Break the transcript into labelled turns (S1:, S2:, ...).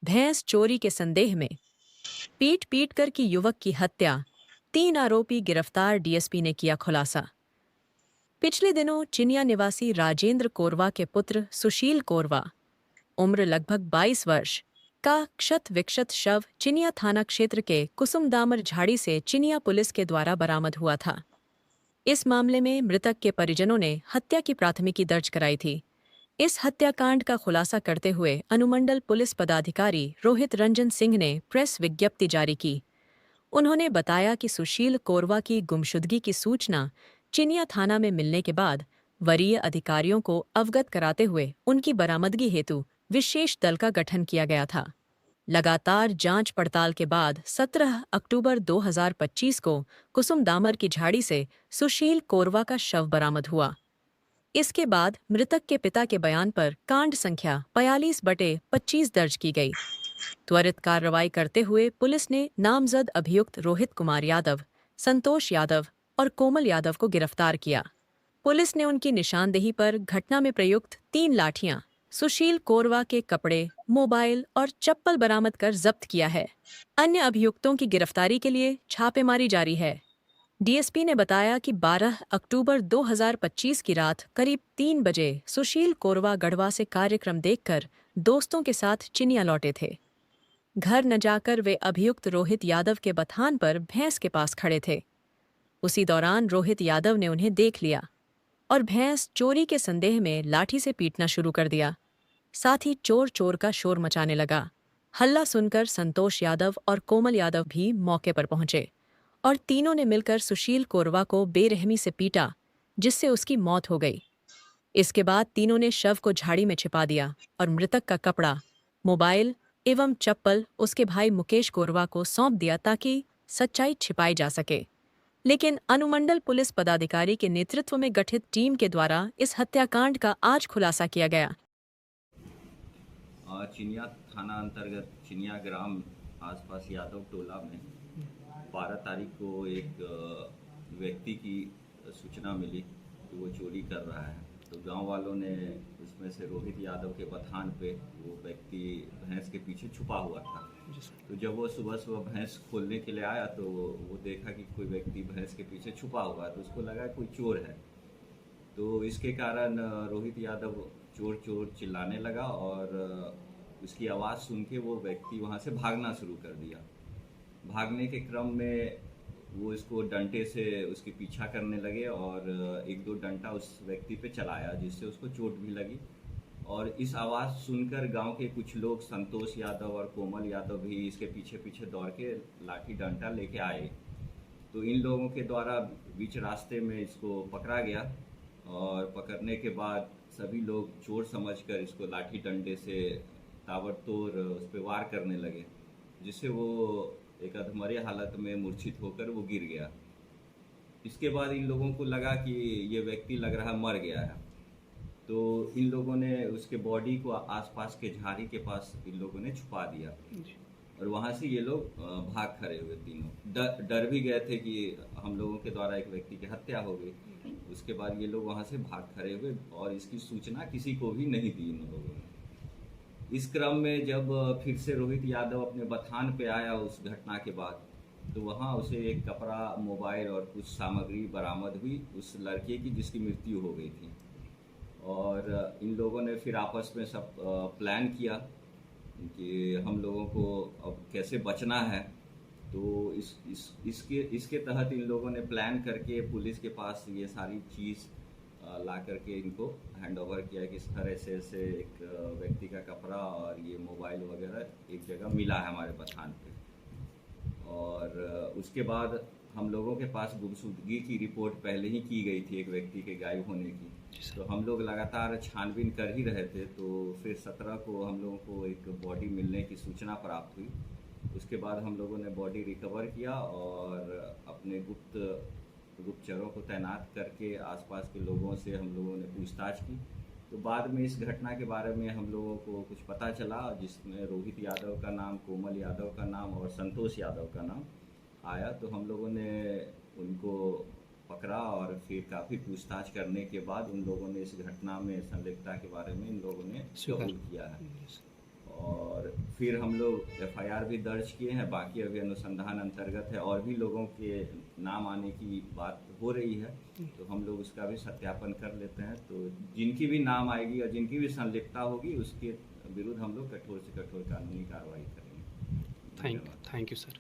S1: भैंस चोरी के संदेह में पीट पीट कर की युवक की हत्या, 3 आरोपी गिरफ्तार, डीएसपी ने किया खुलासा। पिछले दिनों चिनिया निवासी राजेंद्र कोरवा के पुत्र सुशील कोरवा, उम्र लगभग 22 वर्ष, का क्षत विक्षत शव चिनिया थाना क्षेत्र के कुसुमदामर झाड़ी से चिनिया पुलिस के द्वारा बरामद हुआ था। इस मामले में मृतक के परिजनों ने हत्या की प्राथमिकी दर्ज कराई थी। इस हत्याकांड का खुलासा करते हुए अनुमंडल पुलिस पदाधिकारी रोहित रंजन सिंह ने प्रेस विज्ञप्ति जारी की। उन्होंने बताया कि सुशील कोरवा की गुमशुदगी की सूचना चिनिया थाना में मिलने के बाद वरीय अधिकारियों को अवगत कराते हुए उनकी बरामदगी हेतु विशेष दल का गठन किया गया था। लगातार जांच पड़ताल के बाद 17 अक्टूबर 2025 को कुसुमदामर की झाड़ी से सुशील कोरवा का शव बरामद हुआ। इसके बाद मृतक के पिता के बयान पर कांड संख्या 42/25 दर्ज की गई। त्वरित कार्रवाई करते हुए पुलिस ने नामजद अभियुक्त रोहित कुमार यादव, संतोष यादव और कोमल यादव को गिरफ्तार किया। पुलिस ने उनकी निशानदेही पर घटना में प्रयुक्त 3 लाठियां, सुशील कोरवा के कपड़े, मोबाइल और चप्पल बरामद कर जब्त किया है। अन्य अभियुक्तों की गिरफ्तारी के लिए छापेमारी जारी है। डीएसपी ने बताया कि 12 अक्टूबर 2025 की रात करीब 3 बजे सुशील कोरवा गढ़वा से कार्यक्रम देखकर दोस्तों के साथ चिनिया लौटे थे। घर न जाकर वे अभियुक्त रोहित यादव के बथान पर भैंस के पास खड़े थे। उसी दौरान रोहित यादव ने उन्हें देख लिया और भैंस चोरी के संदेह में लाठी से पीटना शुरू कर दिया। साथ ही चोर चोर का शोर मचाने लगा। हल्ला सुनकर संतोष यादव और कोमल यादव भी मौके पर पहुंचे और तीनों ने मिलकर सुशील कोरवा को बेरहमी से पीटा, जिससे उसकी मौत हो गई। इसके बाद तीनों ने शव को झाड़ी में छिपा दिया और मृतक का कपड़ा, मोबाइल एवं चप्पल उसके भाई मुकेश कोरवा को सौंप दिया ताकि सच्चाई छिपाई जा सके। लेकिन अनुमंडल पुलिस पदाधिकारी के नेतृत्व में गठित टीम के द्वारा इस हत्याकांड का आज खुलासा किया गया।
S2: चिनिया थाना अंतर्गत चिनिया ग्राम आसपास यादव टोला में 12 तारीख को एक व्यक्ति की सूचना मिली कि वो चोरी कर रहा है। तो गांव वालों ने उसमें से रोहित यादव के बथान पे वो व्यक्ति भैंस के पीछे छुपा हुआ था। तो जब वो सुबह सुबह भैंस खोलने के लिए आया तो वो देखा कि कोई व्यक्ति भैंस के पीछे छुपा हुआ है, तो उसको लगा कोई चोर है। तो इसके कारण रोहित यादव चोर चोर चिल्लाने लगा और उसकी आवाज़ सुन के वो व्यक्ति वहाँ से भागना शुरू कर दिया। भागने के क्रम में वो इसको डंटे से उसके पीछा करने लगे और एक दो डंटा उस व्यक्ति पे चलाया, जिससे उसको चोट भी लगी। और इस आवाज़ सुनकर गांव के कुछ लोग, संतोष यादव और कोमल यादव भी इसके पीछे पीछे दौड़ के लाठी डंटा लेके आए। तो इन लोगों के द्वारा बीच रास्ते में इसको पकड़ा गया और पकड़ने के बाद सभी लोग चोर समझकर इसको लाठी डंडे से ताबड़तोड़ उस पर वार करने लगे, जिससे वो एक अधमरे हालत में मूर्छित होकर वो गिर गया। इसके बाद इन लोगों को लगा कि ये व्यक्ति लग रहा मर गया है, तो इन लोगों ने उसके बॉडी को आसपास के झाड़ी के पास इन लोगों ने छुपा दिया और वहाँ से ये लोग भाग खड़े हुए तीनों। डर भी गए थे कि हम लोगों के द्वारा एक व्यक्ति की हत्या हो गई। उसके बाद ये लोग वहाँ से भाग खड़े हुए और इसकी सूचना किसी को भी नहीं दी इन लोगों ने। इस क्रम में जब फिर से रोहित यादव अपने बथान पे आया उस घटना के बाद, तो वहाँ उसे एक कपड़ा, मोबाइल और कुछ सामग्री बरामद हुई उस लड़के की जिसकी मृत्यु हो गई थी। और इन लोगों ने फिर आपस में सब प्लान किया कि हम लोगों को अब कैसे बचना है। तो इसके तहत इन लोगों ने प्लान करके पुलिस के पास ये सारी चीज़ ला करके इनको हैंड ओवर किया कि इस तरह से एक व्यक्ति का कपड़ा और ये मोबाइल वगैरह एक जगह मिला है हमारे बथान पे। और उसके बाद हम लोगों के पास गुमशुदगी की रिपोर्ट पहले ही की गई थी एक व्यक्ति के गायब होने की। तो हम लोग लगातार छानबीन कर ही रहे थे। तो फिर 17 को हम लोगों को एक बॉडी मिलने की सूचना प्राप्त हुई। उसके बाद हम लोगों ने बॉडी रिकवर किया और अपने गुप्तचरों को तैनात करके आसपास के लोगों से हम लोगों ने पूछताछ की। तो बाद में इस घटना के बारे में हम लोगों को कुछ पता चला, जिसमें रोहित यादव का नाम, कोमल यादव का नाम और संतोष यादव का नाम आया। तो हम लोगों ने उनको पकड़ा और फिर काफ़ी पूछताछ करने के बाद उन लोगों ने इस घटना में संलिप्तता के बारे में इन लोगों ने कबूल किया है। और फिर हम लोग एफआईआर भी दर्ज किए हैं। बाकी अभी अनुसंधान अंतर्गत है और भी लोगों के नाम आने की बात हो रही है, तो हम लोग उसका भी सत्यापन कर लेते हैं। तो जिनकी भी नाम आएगी और जिनकी भी संलिप्तता होगी उसके विरुद्ध हम लोग कठोर से कठोर कानूनी कार्रवाई करेंगे।
S3: Thank you sir.